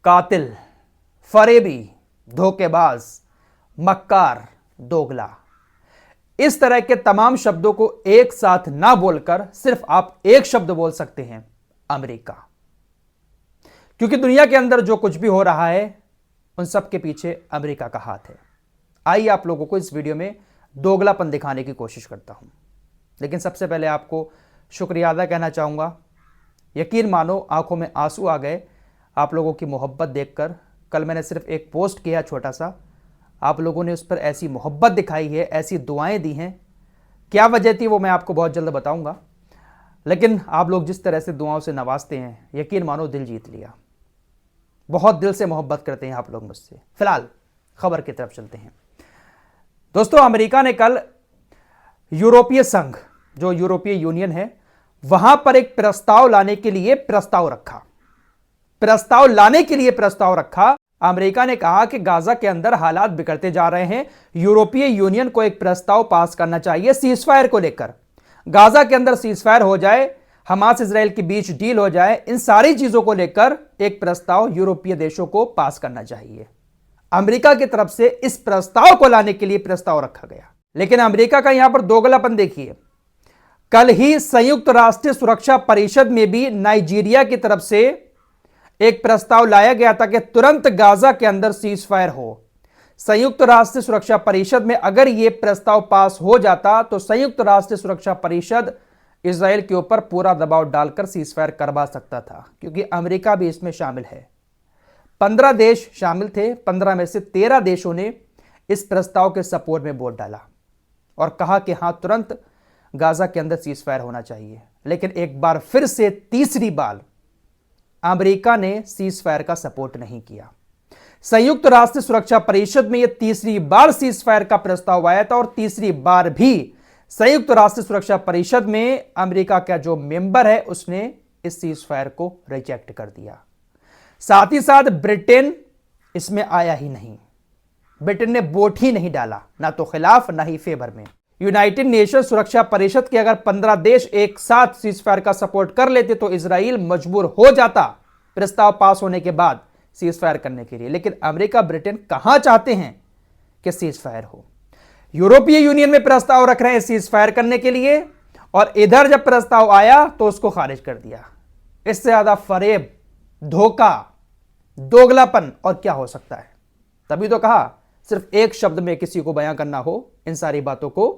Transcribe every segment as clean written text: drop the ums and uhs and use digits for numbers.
कातिल, फरेबी, धोखेबाज, मक्कार, दोगला, इस तरह के तमाम शब्दों को एक साथ ना बोलकर सिर्फ आप एक शब्द बोल सकते हैं, अमेरिका। क्योंकि दुनिया के अंदर जो कुछ भी हो रहा है उन सब के पीछे अमेरिका का हाथ है। आइए आप लोगों को इस वीडियो में दोगलापन दिखाने की कोशिश करता हूं, लेकिन सबसे पहले आपको शुक्रिया अदा कहना चाहूंगा। यकीन मानो आंखों में आंसू आ गए आप लोगों की मोहब्बत देखकर। कल मैंने सिर्फ एक पोस्ट किया छोटा सा, आप लोगों ने उस पर ऐसी मोहब्बत दिखाई है, ऐसी दुआएं दी हैं। क्या वजह थी वो मैं आपको बहुत जल्द बताऊंगा, लेकिन आप लोग जिस तरह से दुआओं से नवाजते हैं, यकीन मानो दिल जीत लिया। बहुत दिल से मोहब्बत करते हैं आप लोग मुझसे। फिलहाल खबर की तरफ चलते हैं। दोस्तों, अमेरिका ने कल यूरोपीय संघ, जो यूरोपीय यूनियन है, वहां पर एक प्रस्ताव लाने के लिए प्रस्ताव रखा। अमेरिका ने कहा कि गाजा के अंदर हालात बिगड़ते जा रहे हैं, यूरोपीय यूनियन को एक प्रस्ताव पास करना चाहिए सीजफायर को लेकर। गाजा के अंदर सीजफायर हो जाए, हमास इजराइल के बीच डील हो जाए, इन सारी चीजों को लेकर एक प्रस्ताव यूरोपीय देशों को पास करना चाहिए। अमेरिका की तरफ से इस प्रस्ताव को लाने के लिए प्रस्ताव रखा गया। लेकिन अमेरिका का यहां पर दोगलापन देखिए। कल ही संयुक्त राष्ट्र सुरक्षा परिषद में भी नाइजीरिया की तरफ से एक प्रस्ताव लाया गया था कि तुरंत गाजा के अंदर सीज फायर हो। संयुक्त राष्ट्र सुरक्षा परिषद में अगर यह प्रस्ताव पास हो जाता तो संयुक्त राष्ट्र सुरक्षा परिषद इजराइल के ऊपर पूरा दबाव डालकर सीज फायर करवा सकता था, क्योंकि अमेरिका भी इसमें शामिल है। 15 देश शामिल थे, 15 में से 13 देशों ने इस प्रस्ताव के सपोर्ट में वोट डाला और कहा कि हां, तुरंत गाजा के अंदर सीज फायर होना चाहिए। लेकिन एक बार फिर से तीसरी बार अमेरिका ने सीज फायर का सपोर्ट नहीं किया। संयुक्त राष्ट्र सुरक्षा परिषद में यह तीसरी बार सीज फायर का प्रस्ताव आया था और तीसरी बार भी संयुक्त राष्ट्र सुरक्षा परिषद में अमेरिका का जो मेंबर है उसने इस सीज फायर को रिजेक्ट कर दिया। साथ ही साथ ब्रिटेन इसमें आया ही नहीं, ब्रिटेन ने वोट ही नहीं डाला, ना तो खिलाफ ना ही फेवर में। यूनाइटेड नेशन सुरक्षा परिषद के अगर 15 देश एक साथ सीजफायर का सपोर्ट कर लेते तो इजराइल मजबूर हो जाता प्रस्ताव पास होने के बाद सीजफायर करने के लिए। लेकिन अमेरिका, ब्रिटेन कहां चाहते हैं कि सीजफायर हो। यूरोपीय यूनियन में प्रस्ताव रख रहे हैं सीजफायर करने के लिए, और इधर जब प्रस्ताव आया तो उसको खारिज कर दिया। इससे ज्यादा फरेब, धोखा, दोगलापन और क्या हो सकता है। तभी तो कहा सिर्फ एक शब्द में किसी को बयां करना हो इन सारी बातों को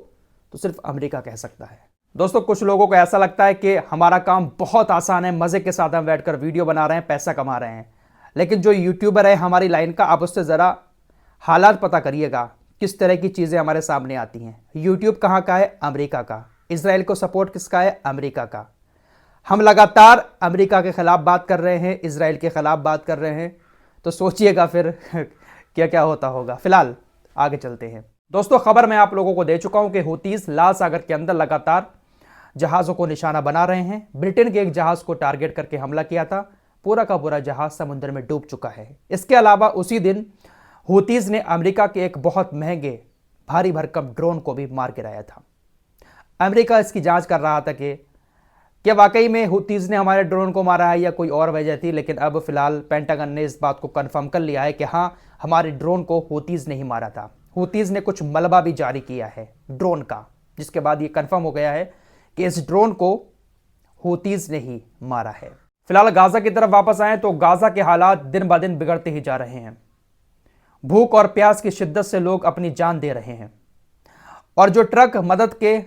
तो सिर्फ अमेरिका कह सकता है। दोस्तों, कुछ लोगों को ऐसा लगता है कि हमारा काम बहुत आसान है, मजे के साथ हम बैठकर वीडियो बना रहे हैं, पैसा कमा रहे हैं। लेकिन जो यूट्यूबर है हमारी लाइन का, आप उससे जरा हालात पता करिएगा, किस तरह की चीजें हमारे सामने आती हैं। यूट्यूब कहां का है? अमेरिका का। इजराइल को सपोर्ट किसका है? अमेरिका का। हम लगातार अमेरिका के खिलाफ बात कर रहे हैं, इजराइल के खिलाफ बात कर रहे हैं, तो सोचिएगा फिर क्या क्या होता होगा। फिलहाल आगे चलते हैं। दोस्तों, खबर मैं आप लोगों को दे चुका हूं कि हूतीस लाल सागर के अंदर लगातार जहाजों को निशाना बना रहे हैं। ब्रिटेन के एक जहाज को टारगेट करके हमला किया था, पूरा का पूरा जहाज समुद्र में डूब चुका है। इसके अलावा उसी दिन हूतीस ने अमेरिका के एक बहुत महंगे भारी भरकम ड्रोन को भी मार गिराया था। अमेरिका इसकी जांच कर रहा था कि क्या वाकई में हूतीस ने हमारे ड्रोन को मारा है या कोई और वजह थी। लेकिन अब फिलहाल पेंटागन ने इस बात को कंफर्म कर लिया है कि हां, हमारे ड्रोन को हूतीस ने ही मारा था। हूतीस ने कुछ मलबा भी जारी किया है ड्रोन का, जिसके बाद ये कंफर्म हो गया है कि इस ड्रोन को हूतीस ने ही मारा है। फिलहाल गाजा की तरफ वापस आए तो गाजा के हालात दिन ब दिन बिगड़ते ही जा रहे हैं। भूख और प्यास की शिद्दत से लोग अपनी जान दे रहे हैं, और जो ट्रक मदद के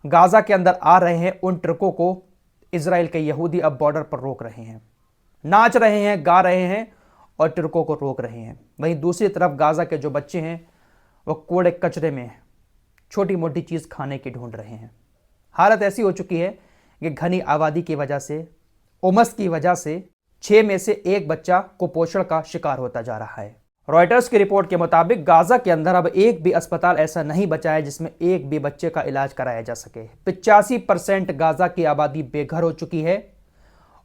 गाजा के अंदर आ रहे हैं उन ट्रकों को इजराइल के यहूदी अब बॉर्डर पर रोक रहे हैं, नाच रहे हैं, गा रहे हैं और ट्रकों को रोक रहे हैं। वहीं दूसरी तरफ गाजा के जो बच्चे हैं वो कूड़े कचरे में छोटी मोटी चीज़ खाने की ढूंढ रहे हैं। हालत ऐसी हो चुकी है कि घनी आबादी की वजह से, उमस की वजह से 6 में से 1 बच्चा कुपोषण का शिकार होता जा रहा है। रॉयटर्स की रिपोर्ट के मुताबिक गाजा के अंदर अब एक भी अस्पताल ऐसा नहीं बचा है जिसमें एक भी बच्चे का इलाज कराया जा सके। 85% गाजा की आबादी बेघर हो चुकी है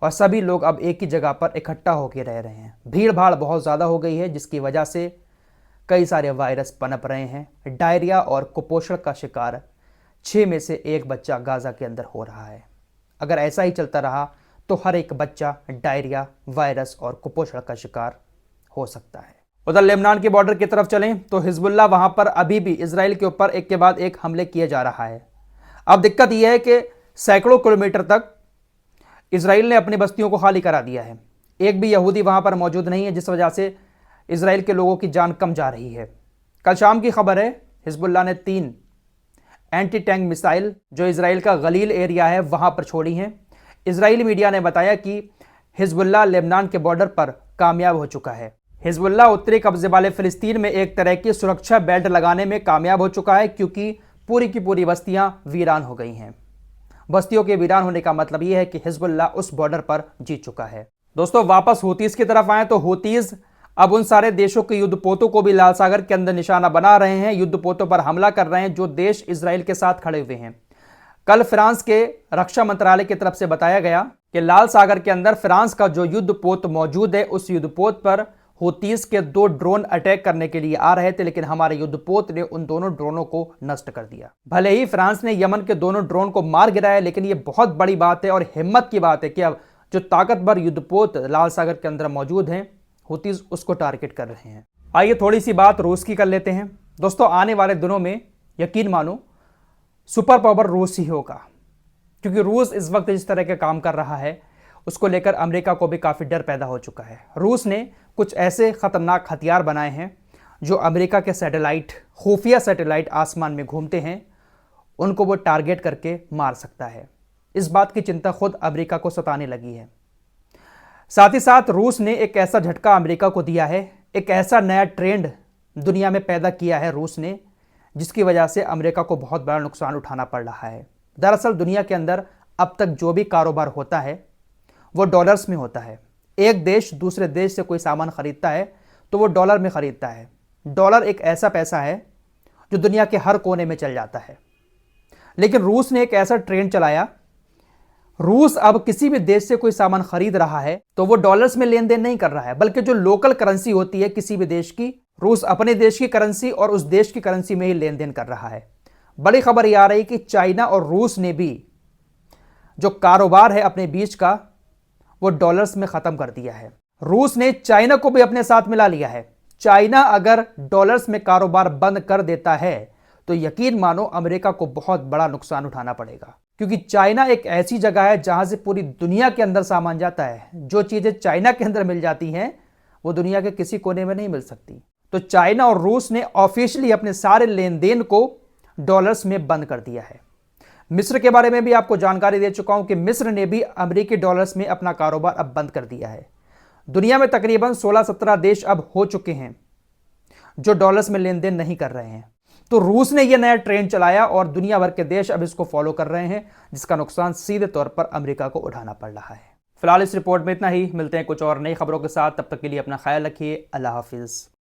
और सभी लोग अब एक ही जगह पर इकट्ठा होकर रह रहे हैं। भीड़ भाड़ बहुत ज़्यादा हो गई है, जिसकी वजह से कई सारे वायरस पनप रहे हैं। डायरिया और कुपोषण का शिकार 6 में से 1 बच्चा गाजा के अंदर हो रहा है। अगर ऐसा ही चलता रहा तो हर एक बच्चा डायरिया, वायरस और कुपोषण का शिकार हो सकता है। उधर लेबनान के बॉर्डर की तरफ चलें तो हिजबुल्लाह वहां पर अभी भी इजराइल के ऊपर एक के बाद एक हमले किए जा रहा है। अब दिक्कत यह है कि सैकड़ों किलोमीटर तक इजराइल ने अपनी बस्तियों को खाली करा दिया है। एक भी यहूदी वहां पर मौजूद नहीं है, जिस वजह से इजराइल के लोगों की जान कम जा रही है। कल शाम की खबर है, हिजबुल्लाह ने 3 एंटी टैंक मिसाइल जो इजराइल का गलील एरिया है वहां पर छोड़ी हैं। इजरायली मीडिया ने बताया कि हिजबुल्लाह लेबनान के बॉर्डर पर कामयाब हो चुका है। हिजबुल्लाह उत्तरी कब्जे वाले फिलिस्तीन में एक तरह की सुरक्षा बेल्ट लगाने में कामयाब हो चुका है, क्योंकि पूरी की पूरी बस्तियां वीरान हो गई हैं। बस्तियों के वीरान होने का मतलब यह है कि हिजबुल्लाह उस बॉर्डर पर जीत चुका है। दोस्तों, वापस हूतीज की तरफ आए तो हूतीज अब उन सारे देशों के युद्धपोतों को भी लाल सागर के अंदर निशाना बना रहे हैं, युद्धपोतों पर हमला कर रहे हैं जो देश इजराइल के साथ खड़े हुए हैं। कल फ्रांस के रक्षा मंत्रालय की तरफ से बताया गया कि लाल सागर के अंदर फ्रांस का जो युद्धपोत मौजूद है, उस युद्धपोत पर हूतीज के 2 ड्रोन अटैक करने के लिए आ रहे थे, लेकिन हमारे युद्धपोत ने उन दोनों ड्रोनों को नष्ट कर दिया। भले ही फ्रांस ने यमन के दोनों ड्रोन को मार गिराया, लेकिन यह बहुत बड़ी बात है और हिम्मत की बात है कि अब जो ताकतवर युद्धपोत लाल सागर के अंदर मौजूद हैं, हूतीज उसको टारगेट कर रहे हैं। आइए थोड़ी सी बात रूस की कर लेते हैं। दोस्तों, आने वाले दिनों में यकीन मानो सुपर पावर रूस ही होगा, क्योंकि रूस इस वक्त जिस तरह के काम कर रहा है उसको लेकर अमेरिका को भी काफ़ी डर पैदा हो चुका है। रूस ने कुछ ऐसे खतरनाक हथियार बनाए हैं जो अमेरिका के सैटेलाइट, खुफिया सैटेलाइट आसमान में घूमते हैं, उनको वो टारगेट करके मार सकता है। इस बात की चिंता खुद अमेरिका को सताने लगी है। साथ ही साथ रूस ने एक ऐसा झटका अमेरिका को दिया है, एक ऐसा नया ट्रेंड दुनिया में पैदा किया है रूस ने, जिसकी वजह से अमेरिका को बहुत बड़ा नुकसान उठाना पड़ रहा है। दरअसल दुनिया के अंदर अब तक जो भी कारोबार होता है वो डॉलर्स में होता है। एक देश दूसरे देश से कोई सामान खरीदता है तो वो डॉलर में खरीदता है। डॉलर एक ऐसा पैसा है जो दुनिया के हर कोने में चल जाता है। लेकिन रूस ने एक ऐसा ट्रेंड चलाया, रूस अब किसी भी देश से कोई सामान खरीद रहा है तो वो डॉलर्स में लेन देन नहीं कर रहा है, बल्कि जो लोकल करेंसी होती है किसी भी देश की, रूस अपने देश की करेंसी और उस देश की करेंसी में ही लेन देन कर रहा है। बड़ी खबर यह आ रही कि चाइना और रूस ने भी जो कारोबार है अपने बीच का वो डॉलर्स में खत्म कर दिया है। रूस ने चाइना को भी अपने साथ मिला लिया है। चाइना अगर डॉलर्स में कारोबार बंद कर देता है तो यकीन मानो अमेरिका को बहुत बड़ा नुकसान उठाना पड़ेगा, क्योंकि चाइना एक ऐसी जगह है जहां से पूरी दुनिया के अंदर सामान जाता है। जो चीजें चाइना के अंदर मिल जाती हैं वो दुनिया के किसी कोने में नहीं मिल सकती। तो चाइना और रूस ने ऑफिशियली अपने सारे लेन देन को डॉलर्स में बंद कर दिया है। मिस्र के बारे में भी आपको जानकारी दे चुका हूं कि मिस्र ने भी अमेरिकी डॉलर्स में अपना कारोबार अब बंद कर दिया है। दुनिया में तकरीबन 16-17 देश अब हो चुके हैं जो डॉलर्स में लेन देन नहीं कर रहे हैं। तो रूस ने यह नया ट्रेंड चलाया और दुनिया भर के देश अब इसको फॉलो कर रहे हैं, जिसका नुकसान सीधे तौर पर अमेरिका को उठाना पड़ रहा है। फिलहाल इस रिपोर्ट में इतना ही। मिलते हैं कुछ और नई खबरों के साथ, तब तक के लिए अपना ख्याल रखिए। अल्लाह हाफिज।